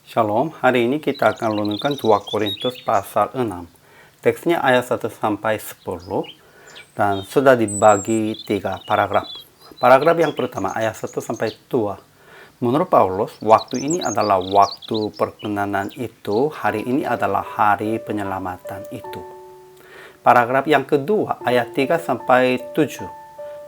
Shalom, hari ini kita akan renungkan 2 Korintus pasal 6. Teksnya ayat 1 sampai 10 dan sudah dibagi 3 paragraf. Paragraf yang pertama ayat 1 sampai 2. Menurut Paulus, waktu ini adalah waktu perkenanan itu, hari ini adalah hari penyelamatan itu. Paragraf yang kedua ayat 3 sampai 7.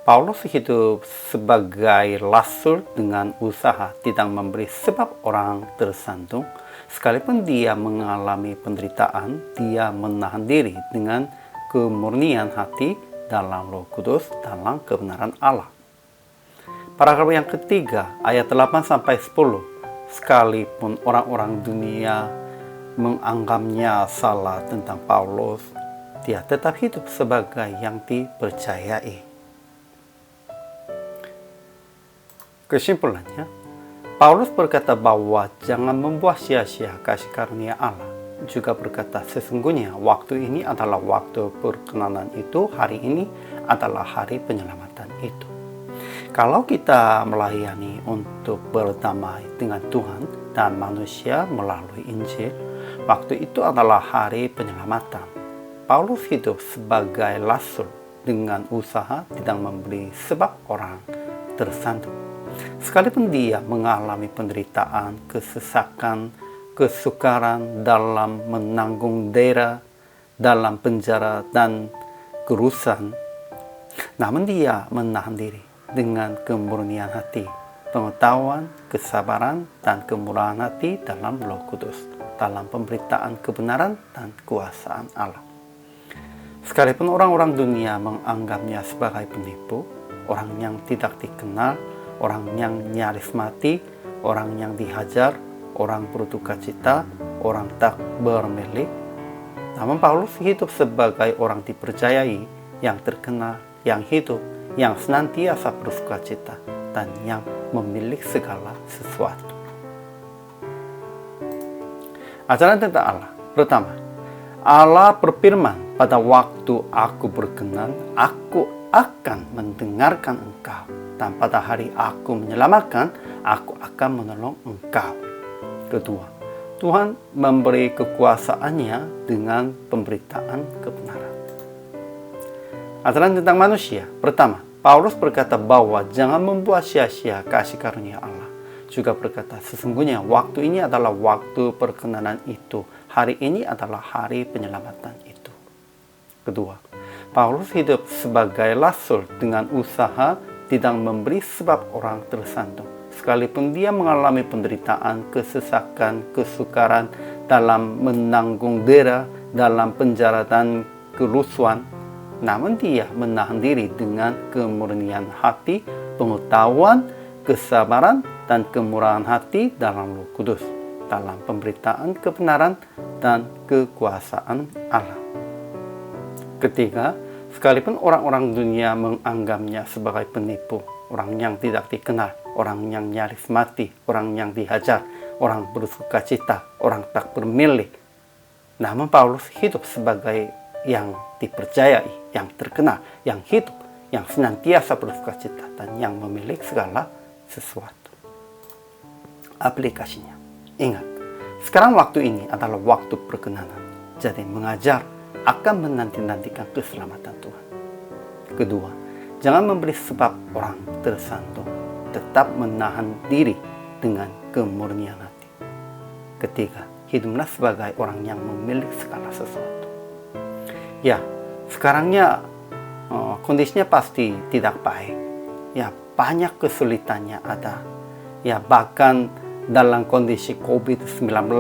Paulus hidup sebagai rasul dengan usaha tidak memberi sebab orang tersantung. Sekalipun dia mengalami penderitaan, dia menahan diri dengan kemurnian hati dalam Roh Kudus, dalam kebenaran Allah. Paragraf yang ketiga, ayat 8 sampai 10. Sekalipun orang-orang dunia menganggapnya salah tentang Paulus, dia tetap hidup sebagai yang dipercayai. Kesimpulannya, Paulus berkata bahwa jangan membuang sia-sia kasih karunia Allah. Juga berkata sesungguhnya waktu ini adalah waktu perkenanan itu, hari ini adalah hari penyelamatan itu. Kalau kita melayani untuk berdamai dengan Tuhan dan manusia melalui Injil, waktu itu adalah hari penyelamatan. Paulus hidup sebagai rasul dengan usaha tidak memberi sebab orang tersantung. Sekalipun dia mengalami penderitaan, kesesakan, kesukaran dalam menanggung dera, dalam penjara dan kerusuhan, namun dia menahan diri dengan kemurnian hati, pengetahuan, kesabaran, dan kemurahan hati dalam Roh Kudus, dalam pemberitaan kebenaran dan kuasaan Allah. Sekalipun orang-orang dunia menganggapnya sebagai penipu, orang yang tidak dikenal, orang yang nyaris mati, orang yang dihajar, orang berduka cita, orang tak bermilik. Namun Paulus hidup sebagai orang dipercayai, yang terkenal, yang hidup, yang senantiasa berduka cita, dan yang memiliki segala sesuatu. Ajaran tentang Allah. Pertama, Allah berfirman, pada waktu aku berkenan, aku akan mendengarkan engkau. Dan pada hari aku menyelamatkan, aku akan menolong engkau. Kedua, Tuhan memberi kekuasaannya dengan pemberitaan kebenaran. Ajaran tentang manusia. Pertama, Paulus berkata bahwa jangan membuang sia-sia kasih karunia Allah. Juga berkata sesungguhnya waktu ini adalah waktu perkenanan itu. Hari ini adalah hari penyelamatan itu. Kedua, Paulus hidup sebagai rasul dengan usaha tidak memberi sebab orang tersantung. Sekalipun dia mengalami penderitaan, kesesakan, kesukaran dalam menanggung dera, dalam penjara dan kerusuhan, namun dia menahan diri dengan kemurnian hati, pengetahuan, kesabaran, dan kemurahan hati dalam Roh Kudus, dalam pemberitaan kebenaran dan kekuasaan Allah. Ketiga, sekalipun orang-orang dunia menganggapnya sebagai penipu, orang yang tidak dikenal, orang yang nyaris mati, orang yang dihajar, orang bersuka cita, orang tak bermilik, namun Paulus hidup sebagai yang dipercayai, yang terkenal, yang hidup, yang senantiasa bersuka cita, dan yang memiliki segala sesuatu. Aplikasinya, ingat, sekarang waktu ini adalah waktu perkenanan, jadi mengajar akan menanti-nantikan keselamatan Tuhan. Kedua, jangan memberi sebab orang tersantung, tetap menahan diri dengan kemurnian hati. Ketiga, hiduplah sebagai orang yang memiliki segala sesuatu. Ya, sekarangnya kondisinya pasti tidak baik. Ya, banyak kesulitannya ada. Ya, bahkan dalam kondisi COVID-19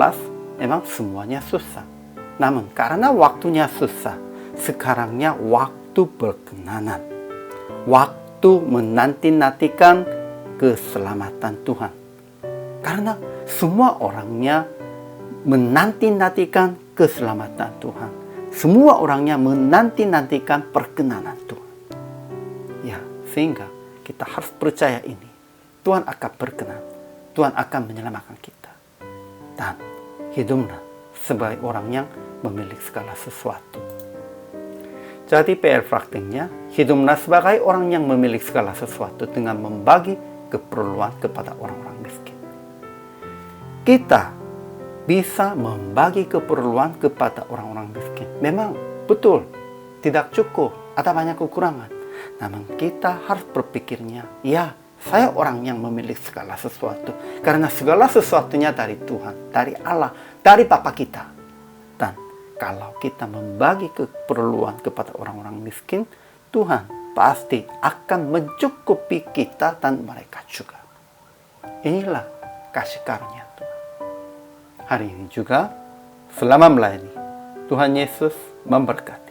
memang semuanya susah. Namun karena waktunya susah, sekarangnya waktu berkenanan. Waktu menanti-nantikan keselamatan Tuhan. Karena semua orangnya menanti-nantikan keselamatan Tuhan. Semua orangnya menanti-nantikan perkenanan Tuhan. Ya, sehingga kita harus percaya ini. Tuhan akan berkenan. Tuhan akan menyelamatkan kita. Dan hiduplah sebagai orang yang memiliki segala sesuatu. Jadi PR praktiknya, hiduplah sebagai orang yang memiliki segala sesuatu dengan membagi keperluan kepada orang-orang miskin. Kita bisa membagi keperluan kepada orang-orang miskin. Memang betul, tidak cukup, ada banyak kekurangan. Namun kita harus berpikirnya, ya, saya orang yang memiliki segala sesuatu. Karena segala sesuatunya dari Tuhan, dari Allah, dari Bapa kita. Dan kalau kita membagi keperluan kepada orang-orang miskin, Tuhan pasti akan mencukupi kita dan mereka juga. Inilah kasih karunia Tuhan. Hari ini juga, selamat melayani. Tuhan Yesus memberkati.